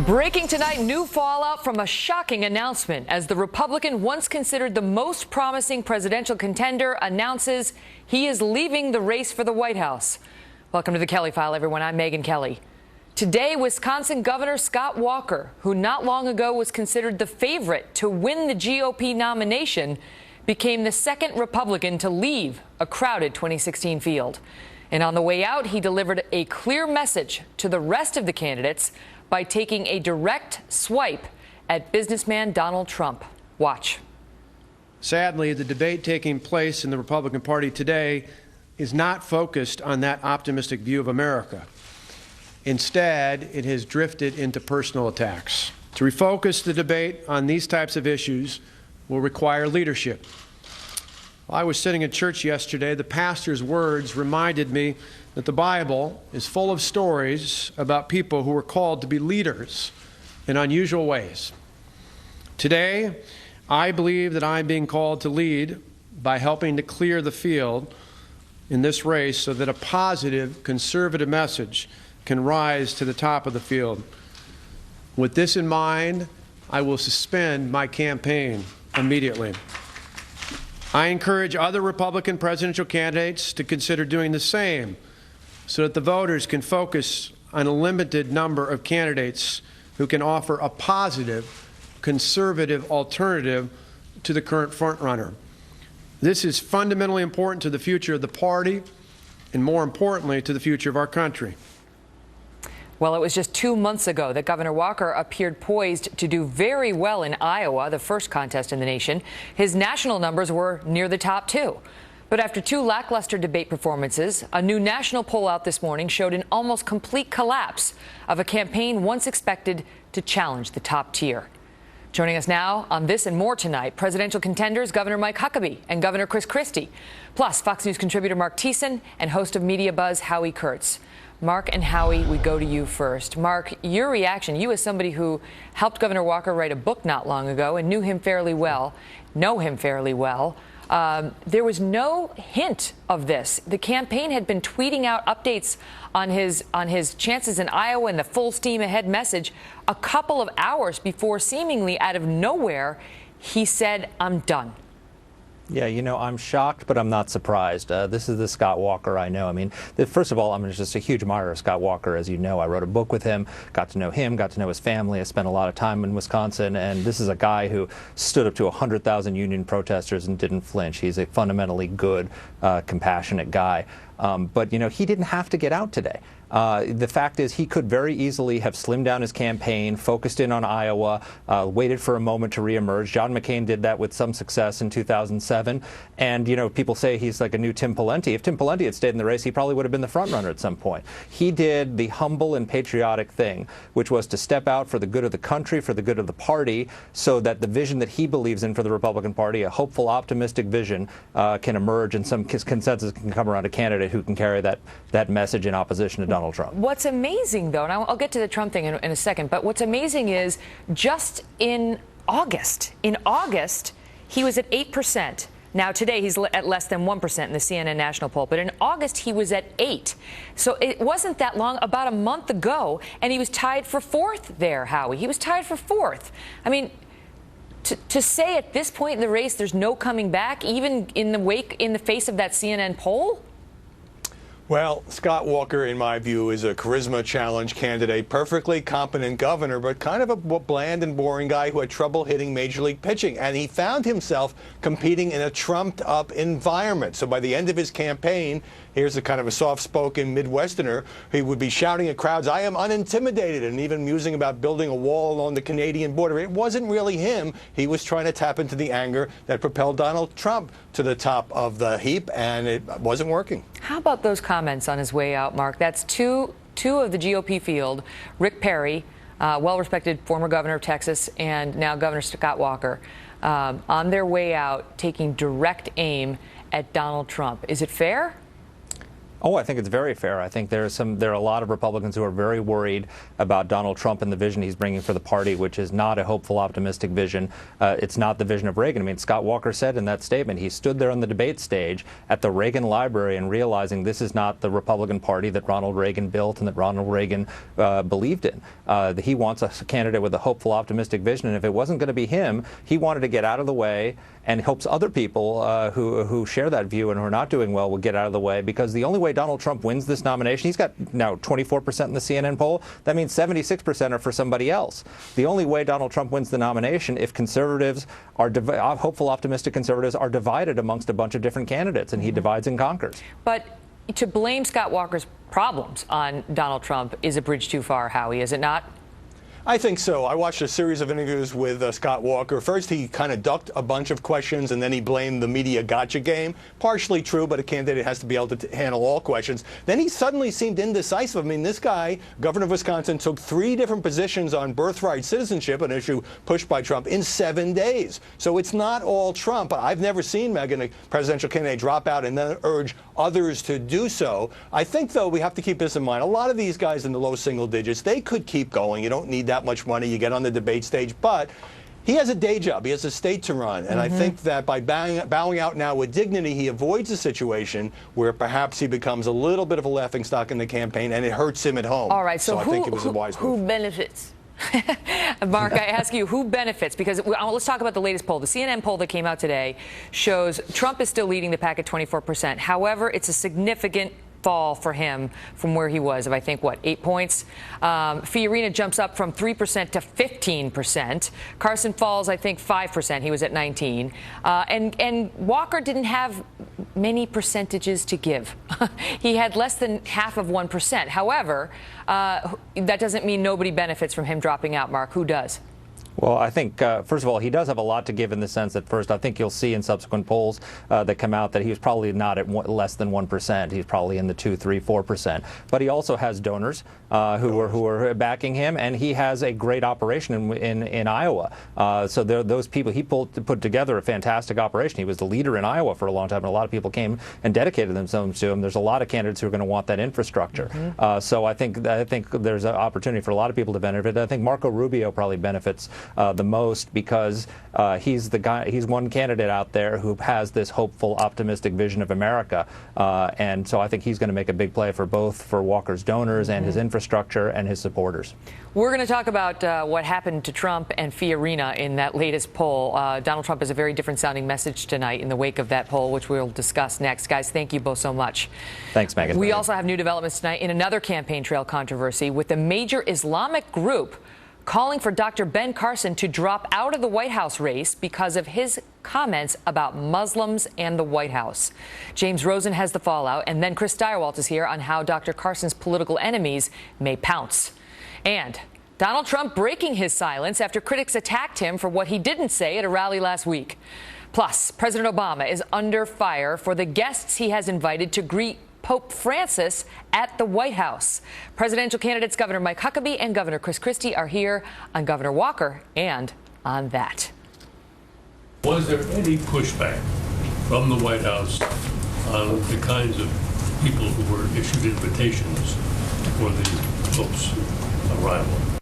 Breaking tonight, new fallout from a shocking announcement as the Republican once considered the most promising presidential contender announces he is leaving the race for the White House. Welcome to the Kelly File, everyone. I'm Megyn Kelly. Today, Wisconsin Governor Scott Walker, who not long ago was considered the favorite to win the GOP nomination, became the second Republican to leave a crowded 2016 field. And on the way out, he delivered a clear message to the rest of the candidates by taking a direct swipe at businessman Donald Trump. Watch. Sadly, the debate taking place in the Republican Party today is not focused on that optimistic view of America. Instead, it has drifted into personal attacks. To refocus the debate on these types of issues will require leadership. While I was sitting in church yesterday, the pastor's words reminded me that the Bible is full of stories about people who were called to be leaders in unusual ways. Today, I believe that I'm being called to lead by helping to clear the field in this race so that a positive, conservative message can rise to the top of the field. With this in mind, I will suspend my campaign immediately. I encourage other Republican presidential candidates to consider doing the same so that the voters can focus on a limited number of candidates who can offer a positive, conservative alternative to the current frontrunner. This is fundamentally important to the future of the party and, more importantly, to the future of our country. Well, it was just 2 months ago that Governor Walker appeared poised to do very well in Iowa, the first contest in the nation. His national numbers were near the top two. But after two lackluster debate performances, a new national poll out this morning showed an almost complete collapse of a campaign once expected to challenge the top tier. Joining us now on this and more tonight, presidential contenders Governor Mike Huckabee and Governor Chris Christie, plus Fox News contributor Mark Thiessen and host of Media Buzz Howie Kurtz. Mark and Howie, we go to you first. Mark, your reaction, you as somebody who helped Governor Walker write a book not long ago and know him fairly well. There was no hint of this. The campaign had been tweeting out updates on his chances in Iowa and the full steam ahead message a couple of hours before, seemingly out of nowhere, he said, "I'm done." Yeah, I'm shocked, but I'm not surprised. This is the Scott Walker I know. I mean, first of all, I'm just a huge admirer of Scott Walker, as you know. I wrote a book with him, got to know his family. I spent a lot of time in Wisconsin, and this is a guy who stood up to 100,000 union protesters and didn't flinch. He's a fundamentally good, compassionate guy. But he didn't have to get out today. The fact is he could very easily have slimmed down his campaign, focused in on Iowa, waited for a moment to reemerge. John McCain did that with some success in 2007. And, people say he's like a new Tim Pawlenty. If Tim Pawlenty had stayed in the race, he probably would have been the front runner at some point. He did the humble and patriotic thing, which was to step out for the good of the country, for the good of the party, so that the vision that he believes in for the Republican Party, a hopeful, optimistic vision, can emerge and some consensus can come around a candidate who can carry that message in opposition to Donald Trump. What's amazing, though, and I'll get to the Trump thing in a second, but what's amazing is just in August, he was at 8%. Now, today, he's at less than 1% in the CNN national poll. But in August, he was at 8%. So it wasn't that long, about a month ago, and he was tied for fourth there, Howie. He was tied for fourth. I mean, to say at this point in the race there's no coming back, even in the face of that CNN poll? Well, Scott Walker, in my view, is a charisma challenge candidate, perfectly competent governor, but kind of a bland and boring guy who had trouble hitting major league pitching. And he found himself competing in a trumped-up environment. So by the end of his campaign, here's a kind of a soft-spoken Midwesterner. He would be shouting at crowds, "I am unintimidated," and even musing about building a wall along the Canadian border. It wasn't really him. He was trying to tap into the anger that propelled Donald Trump to the top of the heap, and it wasn't working. How about those comments on his way out, Mark? That's two of the GOP field, Rick Perry, well-respected former governor of Texas, and now Governor Scott Walker, on their way out, taking direct aim at Donald Trump. Is it fair? Oh, I think it's very fair. I think there are a lot of Republicans who are very worried about Donald Trump and the vision he's bringing for the party, which is not a hopeful, optimistic vision. It's not the vision of Reagan. I mean, Scott Walker said in that statement, he stood there on the debate stage at the Reagan Library and realizing this is not the Republican Party that Ronald Reagan built and that Ronald Reagan believed in. He wants a candidate with a hopeful, optimistic vision, and if it wasn't going to be him, he wanted to get out of the way and hopes other people who share that view and who are not doing well will get out of the way, because the only way Donald Trump wins this nomination, he's got now 24% in the CNN poll. That means 76% are for somebody else. The only way Donald Trump wins the nomination if conservatives are hopeful, optimistic conservatives are divided amongst a bunch of different candidates, and he divides and conquers. But to blame Scott Walker's problems on Donald Trump is a bridge too far, Howie, is it not? I think so. I watched a series of interviews with Scott Walker. First, he kind of ducked a bunch of questions, and then he blamed the media gotcha game. Partially true, but a candidate has to be able to handle all questions. Then he suddenly seemed indecisive. I mean, this guy, governor of Wisconsin, took 3 different positions on birthright citizenship, an issue pushed by Trump, in 7 days. So it's not all Trump. I've never seen Megyn, a presidential candidate, drop out and then urge others to do so. I think, though, we have to keep this in mind. A lot of these guys in the low single digits, they could keep going. You don't need that much money. You get on the debate stage. But he has a day job. He has a state to run. And I think that by bowing out now with dignity, he avoids a situation where perhaps he becomes a little bit of a laughingstock in the campaign and it hurts him at home. All right. So I think it was a wise move. Who benefits? Mark, I ask you, who benefits? Because let's talk about the latest poll. The CNN poll that came out today shows Trump is still leading the pack at 24%. However, it's a significant fall for him from where he was of, I think, 8 points. Fiorina jumps up from 3% to 15%. Carson falls, I think, 5%. He was at 19. And Walker didn't have many percentages to give. He had less than half of 1%. However, that doesn't mean nobody benefits from him dropping out, Mark. Who does? Well, I think, first of all, he does have a lot to give in the sense that, first, I think you'll see in subsequent polls that come out that he was probably not at less than 1%. He's probably in the 2, 3, 4%. But he also has donors who are backing him, and he has a great operation in Iowa. So those people, he put together a fantastic operation. He was the leader in Iowa for a long time, and a lot of people came and dedicated themselves to him. There's a lot of candidates who are going to want that infrastructure. So I think there's an opportunity for a lot of people to benefit. I think Marco Rubio probably benefits the most because he's one candidate out there who has this hopeful, optimistic vision of America, and so I think he's going to make a big play for Walker's donors and his infrastructure and his supporters. We're going to talk about what happened to Trump and Fiorina in that latest poll. Donald Trump has a very different sounding message tonight in the wake of that poll, which we'll discuss next. Guys, thank you both so much. Thanks, Megyn. We also have new developments tonight in another campaign trail controversy with a major Islamic group calling for Dr. Ben Carson to drop out of the White House race because of his comments about Muslims and the White House. James Rosen has the fallout, and then Chris Stirewalt is here on how Dr. Carson's political enemies may pounce. And Donald Trump breaking his silence after critics attacked him for what he didn't say at a rally last week. Plus, President Obama is under fire for the guests he has invited to greet Pope Francis at the White House. Presidential candidates Governor Mike Huckabee and Governor Chris Christie are here on Governor Walker and on that. Was there any pushback from the White House on the kinds of people who were issued invitations for the Pope's arrival?